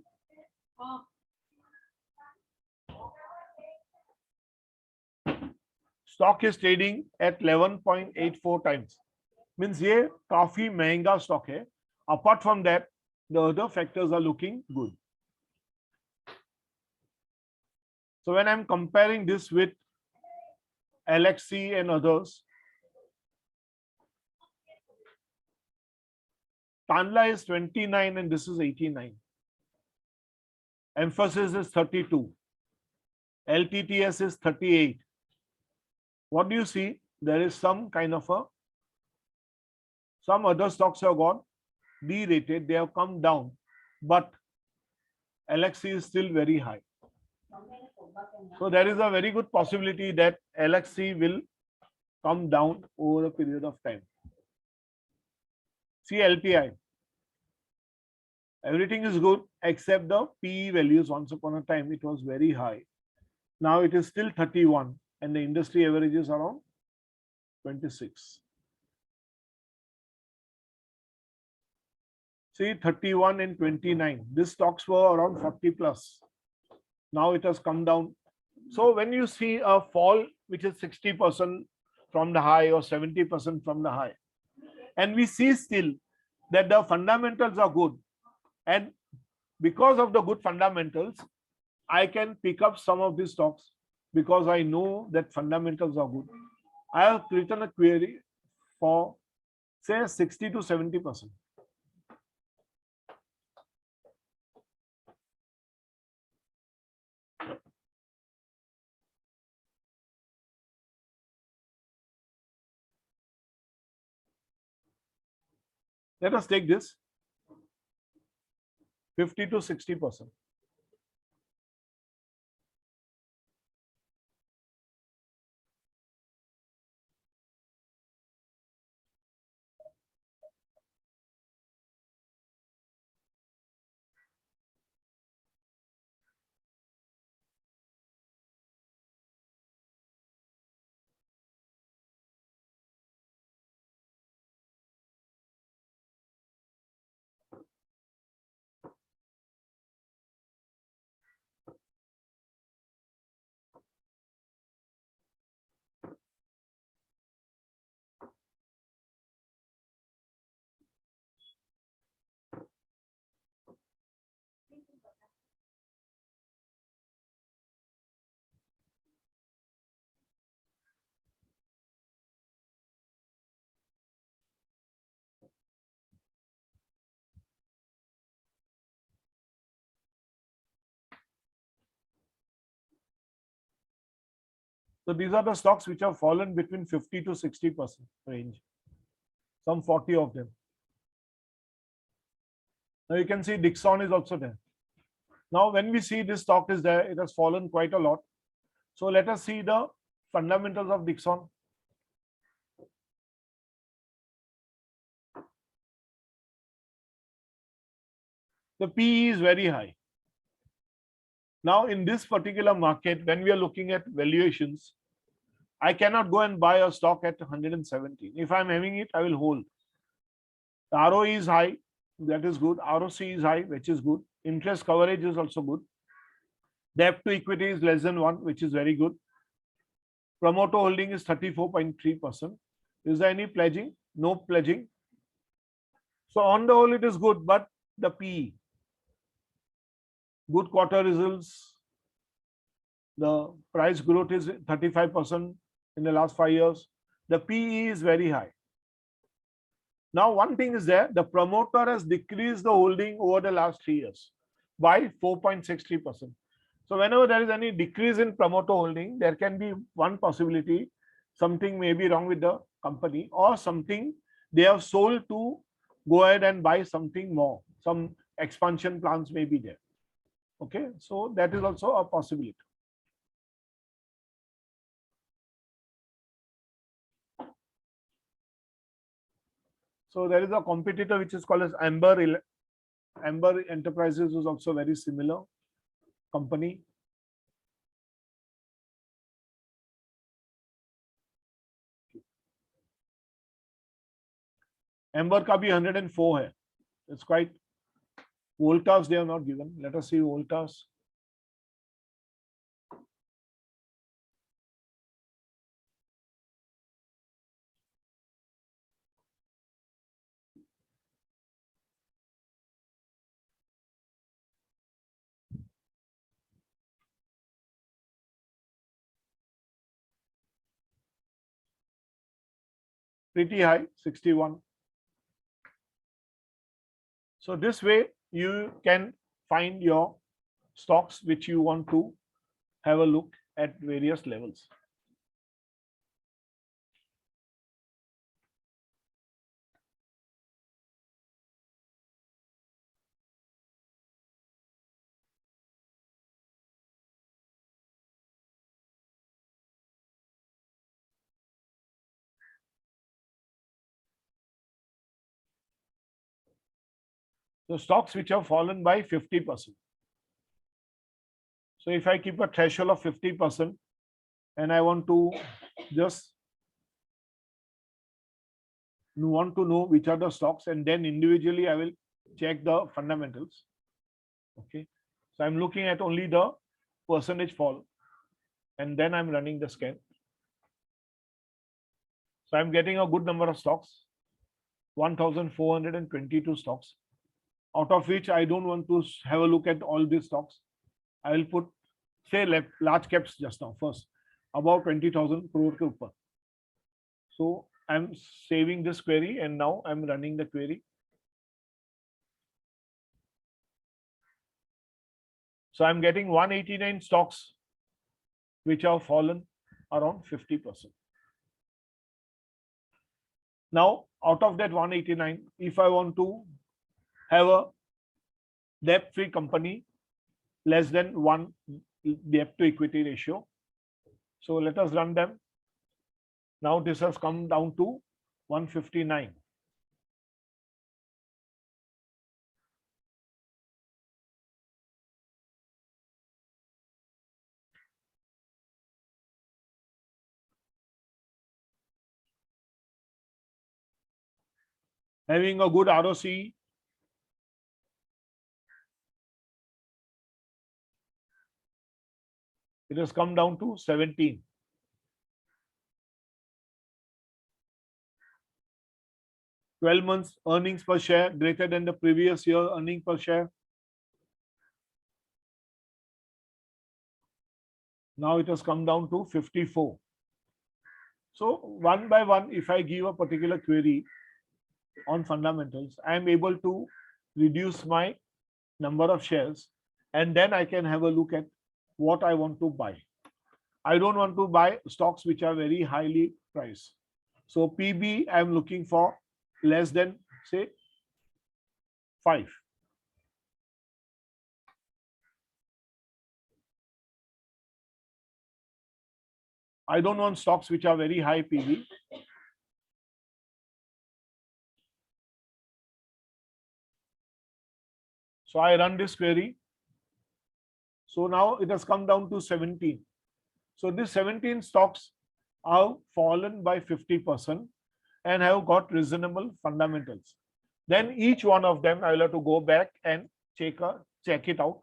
Stock is trading at 11.84 times. Means ये काफी महंगा stock है. Apart from that, the other factors are looking good. So when I'm comparing this with LXC and others, Tanla is 29 and this is 89. Emphasis is 32. LTTS is 38. What do you see? There is some kind of some other stocks have got derated, they have come down, but LXC is still very high. So there is a very good possibility that LXC will come down over a period of time. See LTI. Everything is good except the PE values. Once upon a time, it was very high. Now it is still 31 and the industry average is around 26. See 31 and 29. These stocks were around 40 plus. Now it has come down. So when you see a fall which is 60% from the high or 70% from the high, and we see still that the fundamentals are good, and because of the good fundamentals, I can pick up some of these stocks because I know that fundamentals are good. I have written a query for say 60 to 70%. Let us take this 50 to 60%. So these are the stocks which have fallen between 50 to 60% range, some 40 of them. Now you can see Dixon is also there. Now when we see this stock is there, it has fallen quite a lot. So let us see the fundamentals of Dixon. The PE is very high. Now in this particular market, when we are looking at valuations, I cannot go and buy a stock at 117. If I'm having it, I will hold. The ROE is high, that is good. ROC is high, which is good. Interest coverage is also good. Debt to equity is less than 1, which is very good. Promoter holding is 34.3%. Is there any pledging? No pledging. So on the whole, it is good, but the PE, good quarter results. The price growth is 35% in the last 5 years. The PE is very high. Now, one thing is there, the promoter has decreased the holding over the last 3 years by 4.63%. So whenever there is any decrease in promoter holding, there can be one possibility, something may be wrong with the company, or something they have sold to go ahead and buy something more. Some expansion plans may be there. Okay, so that is also a possibility. So there is a competitor which is called as Amber Enterprises, is also very similar company. Amber का भी 104 है. It's quite. Voltas they have not given. Let us see Voltas. Pretty high, 61. So this way you can find your stocks which you want to have a look at various levels. So stocks which have fallen by 50%. So if I keep a threshold of 50% and I want to just want to know which are the stocks, and then individually I will check the fundamentals. Okay, so I'm looking at only the percentage fall and then I'm running the scan. So I'm getting a good number of stocks, 1,422 stocks, out of which I don't want to have a look at all these stocks. I will put, say, large caps just now first, about 20,000 crore ke upar. So I'm saving this query and now I'm running the query. So I'm getting 189 stocks which have fallen around 50%. Now, out of that 189, if I want to have a debt-free company less than 1 debt to equity ratio, so let us run them. Now this has come down to 159. Having a good ROC, it has come down to 17. Twelve months earnings per share greater than the previous year earning per share. Now it has come down to 54. So one by one, if I give a particular query on fundamentals, I am able to reduce my number of shares, and then I can have a look at what I want to buy. I don't want to buy stocks which are very highly priced. So PB, I am looking for less than, say, 5. I don't want stocks which are very high PB. So I run this query. So now it has come down to 17. So these 17 stocks have fallen by 50% and have got reasonable fundamentals. Then each one of them I will have to go back and check it out.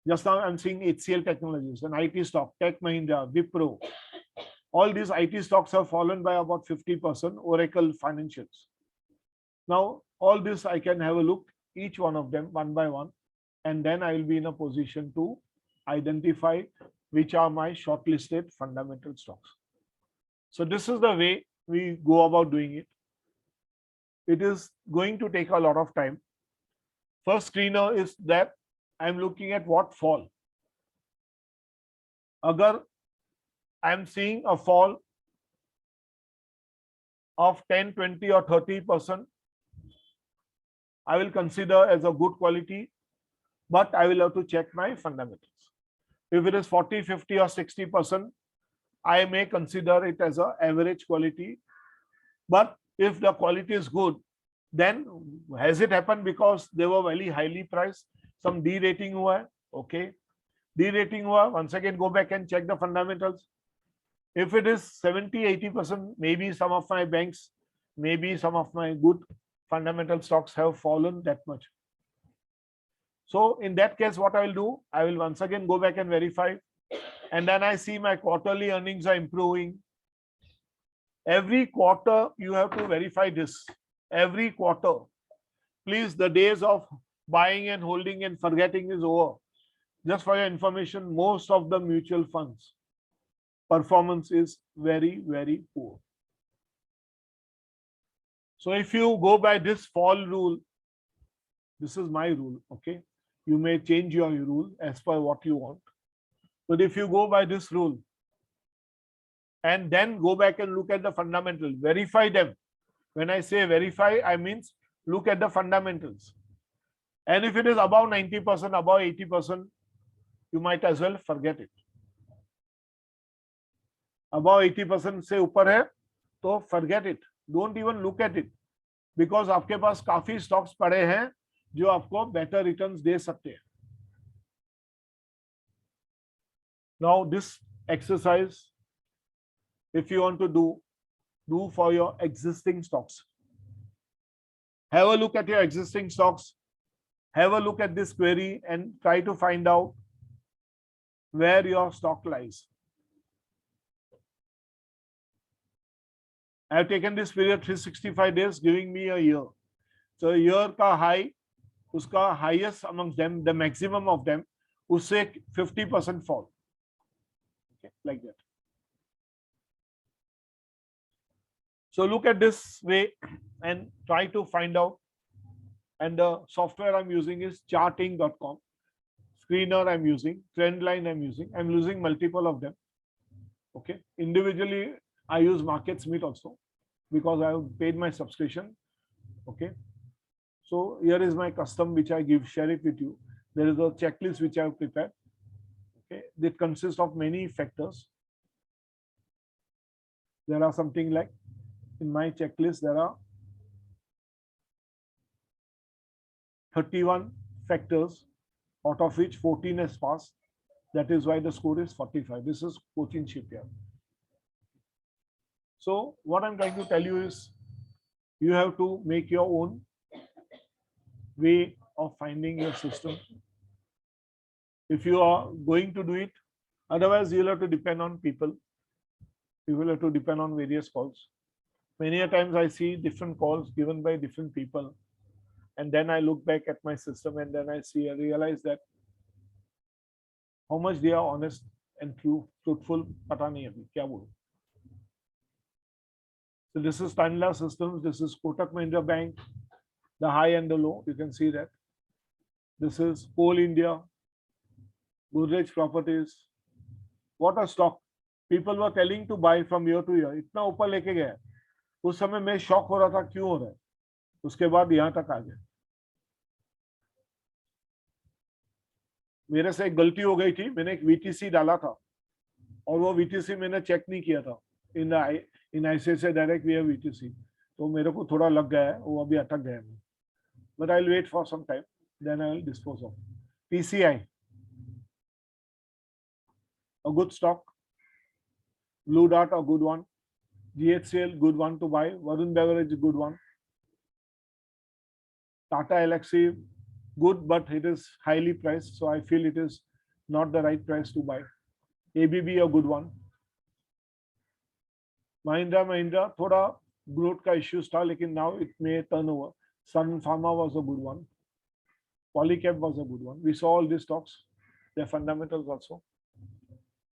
Just now I'm seeing HCL Technologies, an IT stock, Tech Mahindra, Wipro. All these IT stocks have fallen by about 50%, Oracle Financials. Now, all this I can have a look, each one of them one by one, and then I will be in a position to identify which are my shortlisted fundamental stocks. So this is the way we go about doing it. It is going to take a lot of time. First screener is that I'm looking at what fall. Agar I'm seeing a fall of 10, 20 or 30%, I will consider as a good quality, but I will have to check my fundamentals. If it is 40, 50 or 60%, I may consider it as an average quality. But if the quality is good, then has it happened because they were very highly priced? Some de-rating hua hai, okay. De-rating hua, once again go back and check the fundamentals. If it is 70, 80%, maybe some of my banks, maybe some of my good fundamental stocks have fallen that much. So in that case, what I will do, I will once again go back and verify. And then I see my quarterly earnings are improving. Every quarter, you have to verify this. Every quarter. Please, the days of buying and holding and forgetting is over. Just for your information, most of the mutual funds performance is very, very poor. So if you go by this fall rule, this is my rule, okay? You may change your rule as per what you want. But if you go by this rule and then go back and look at the fundamentals, verify them. When I say verify, I mean look at the fundamentals. And if it is above 90%, above 80%, you might as well forget it. Above 80% से ऊपर है तो forget it. Don't even look at it, because आपके पास काफी stocks पड़े हैं जो आपको better returns दे सकते हैं. Now this exercise, if you want to do for your existing stocks. Have a look at your existing stocks. Have a look at this query and try to find out where your stock lies. I have taken this period 365 days, giving me a year. So a year ka high, uska highest amongst them, the maximum of them, usse 50% fall. Okay, like that. So look at this way and try to find out. And the software I'm using is charting.com. Screener I'm using, Trendline I'm using multiple of them. Okay. Individually, I use MarketSmith also because I have paid my subscription. Okay. So here is my custom which I share it with you. There is a checklist which I have prepared. Okay. It consists of many factors. There are something like, in my checklist, there are 31 factors, out of which 14 has passed. That is why the score is 45. This is coaching shipyard. So what I'm trying to tell you is, you have to make your own way of finding your system. If you are going to do it, otherwise you'll have to depend on people. You will have to depend on various calls. Many a times I see different calls given by different people. And then I look back at my system and then I realize that how much they are honest and truthful. Pata nahi abhi, kya bolu. So this is Tanla Systems. This is Kotak Mahindra Bank, the high and the low. You can see that. This is Coal India, Godrej Properties. What a stock. People were telling to buy from year to year. इतना ऊपर लेके गया. उस समय मैं shock हो रहा था क्यों हो रहा है. उसके बाद यहाँ तक आ गया. मेरे से एक गलती हो गई थी. मैंने एक VTC डाला था और वो VTC मैंने चेक नहीं किया था. In ICICI direct we have VTC. तो मेरे को थोड़ा लग गया है. वो अभी अटक गया है. But I'll wait for some time. Then I will dispose of. PCI, a good stock. Blue Dart, a good one. GHCL, good one to buy. Varun Beverage, good one. Tata Elxsi, good, but it is highly priced, so I feel it is not the right price to buy. ABB a good one. Mahindra थोड़ा growth का issues था, लेकिन now it may turn over. Sun Pharma was a good one. Polycab was a good one. We saw all these stocks, their fundamentals also.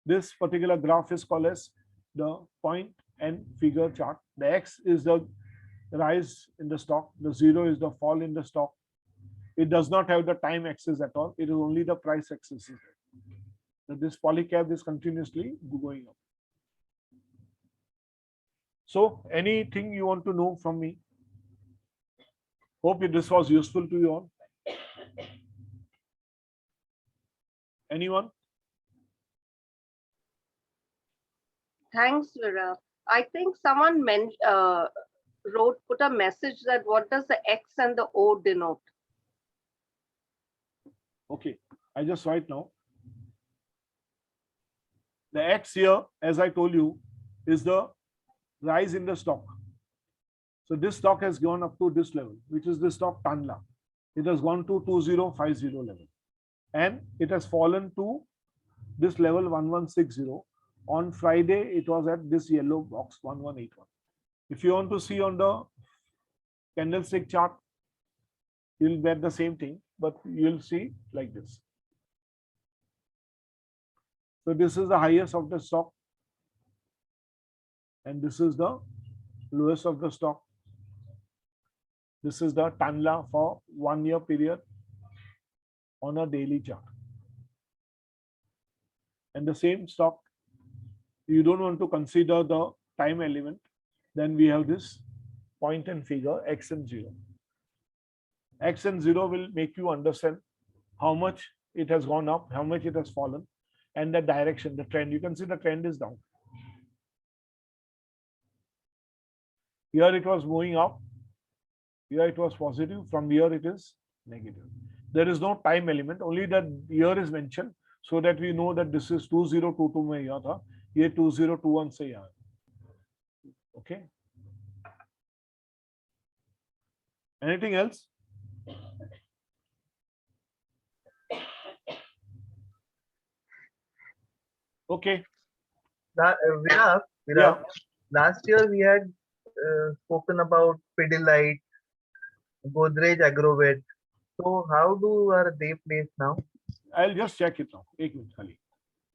This particular graph is called as the point and figure chart. The X is the rise in the stock. The 0 is the fall in the stock. It does not have the time axis at all. It is only the price axis. So this Polycab is continuously going up. So anything you want to know from me? Hope this was useful to you all. Anyone? Thanks, Vira. I think someone put a message that what does the X and the O denote? Okay, I just write now. The X here, as I told you, is the rise in the stock. So this stock has gone up to this level, which is the stock Tanla. It has gone to 2050 level. And it has fallen to this level 1160. On Friday, it was at this yellow box 1181. If you want to see on the candlestick chart, you'll get the same thing, but you'll see like this. So this is the highest of the stock, and this is the lowest of the stock. This is the Tanla for 1 year period on a daily chart. And the same stock, you don't want to consider the time element, then we have this point and figure X and 0. X and 0 will make you understand how much it has gone up, how much it has fallen, and the direction, the trend. You can see the trend is down. Here it was moving up. Here it was positive. From here it is negative. There is no time element. Only the year is mentioned so that we know that this is 2022 में यहाँ था. ये 2021 से यहाँ. Okay. Anything else? Okay. Viraf, Yeah. last year we had spoken about Pidilite, Godrej Agrovet. So how are they placed now? I'll just check it now. एक minute खाली.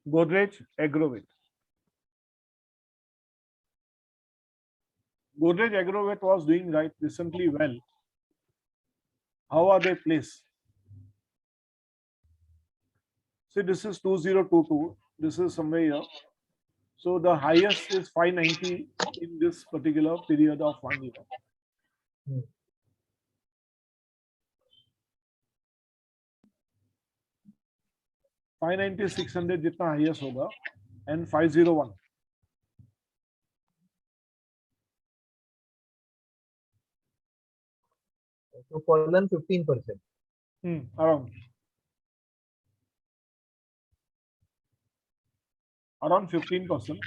Godrej Agrovet. Godrej Agrovet was doing right recently well. How are they placed? See, this is 2022. This is somewhere here. So the highest is 590 in this particular period of 1 year. 590, 600 जितना highest होगा, and 501. So fallen 15%. Around 15%.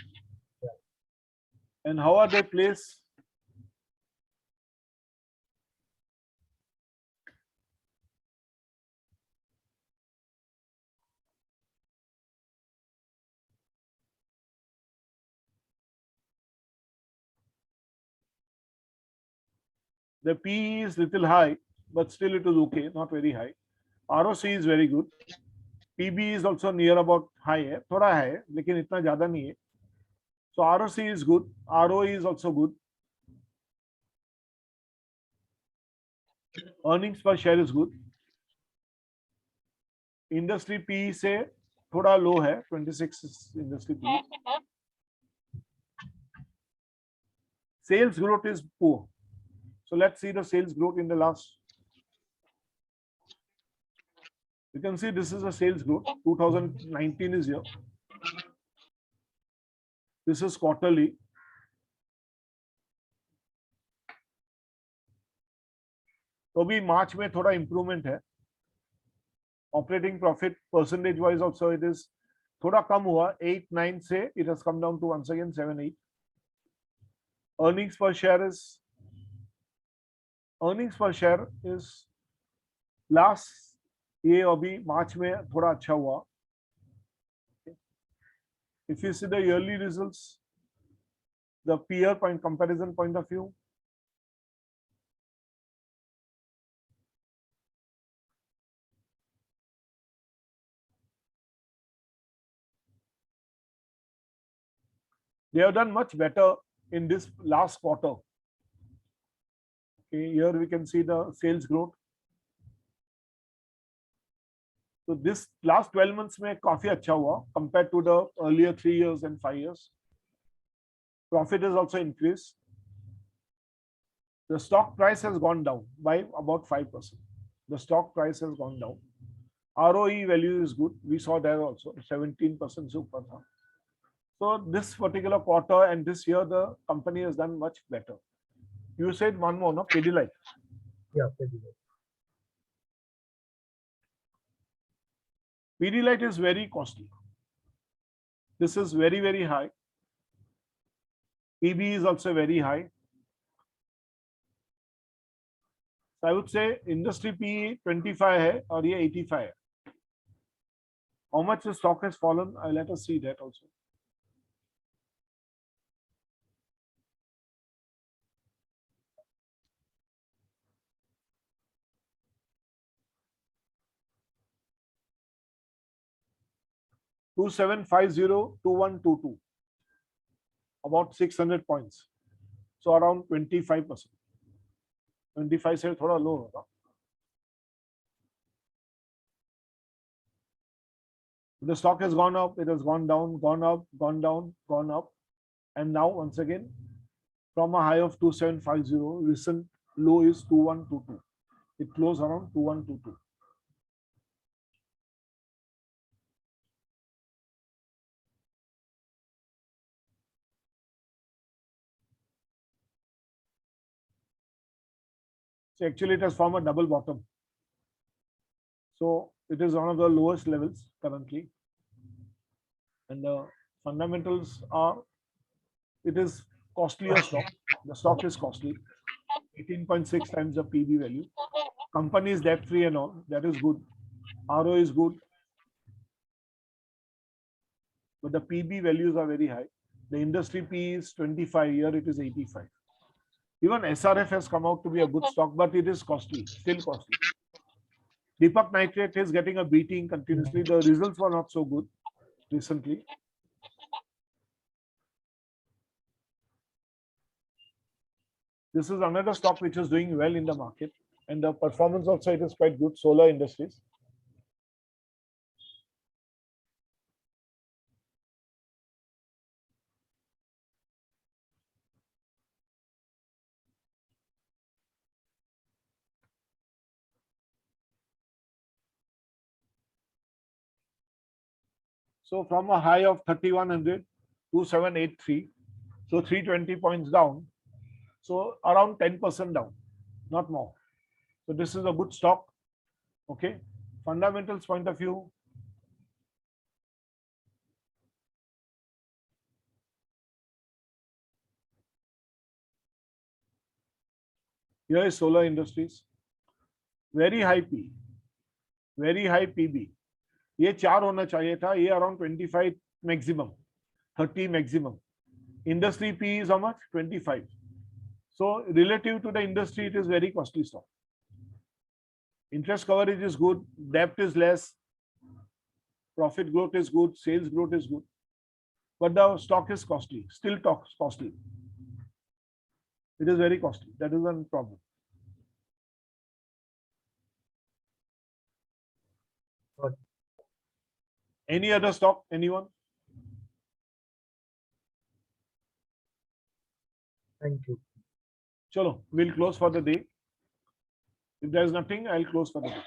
And how are they placed? The PE is little high, but still it is okay, not very high. ROC is very good. PB is also near about high है, थोड़ा है, लेकिन इतना ज़्यादा नहीं है. So ROC is good. ROE is also good. Earnings per share is good. Industry PE से थोड़ा low है, 26 is industry PE. Sales growth is poor. So let's see the sales growth in the last. You can see this is a sales growth. 2019 is here. This is quarterly. तो भी मार्च में थोड़ा improvement है. Operating profit percentage wise also it is थोड़ा कम हुआ, 8-9 से it has come down to once again 7-8. Earnings per share is last ये अभी मार्च में थोड़ा अच्छा हुआ, If you see the yearly results, the peer point comparison point of view, they have done much better in this last quarter. Okay, here we can see the sales growth. So this last 12 months में काफी अच्छा हुआ compared to the earlier 3 years and 5 years. Profit is also increased. The stock price has gone down by about 5%. The stock price has gone down. ROE value is good. We saw there also 17% super. So this particular quarter and this year, the company has done much better. You said one more, no? Pidilite. Yeah, Pidilite. Pidilite is very costly. This is very, very high. PB is also very high. So I would say industry PE 25 hai और ये 85 hai. How much the stock has fallen? Let us see that also. $2750-2122, about 600 points. So around 25%. 25 से थोड़ा low होगा. The stock has gone up, it has gone down, gone up, gone down, gone up, and now once again from a high of 2750, recent low is 2122. It closed around 2122. So actually it has formed a double bottom. So it is one of the lowest levels currently. And the fundamentals are, it is costlier stock. The stock is costly. 18.6 times the PB value. Company is debt free and all. That is good. RO is good. But the PB values are very high. The industry P is 25, here it is 85. Even SRF has come out to be a good stock, but it is costly, still costly. Deepak Nitrate is getting a beating continuously. The results were not so good recently. This is another stock which is doing well in the market, and the performance also it is quite good. Solar Industries. So from a high of 3100, 2783, so 320 points down. So around 10% down, not more. So this is a good stock. Okay. Fundamentals point of view. Here is Solar Industries. Very high P, very high PB. ये 4 होना चाहिए था. ये around 25 maximum, 30 maximum. Industry P is how much? 25. So relative to the industry, it is very costly stock. Interest coverage is good, debt is less, profit growth is good, sales growth is good, but the stock is costly, still costly. It is very costly. That is one problem. Got it. Any other stock? Anyone? Thank you. Chalo, we'll close for the day. If there is nothing, I'll close for the day.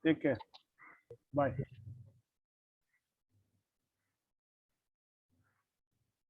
Take care. Bye.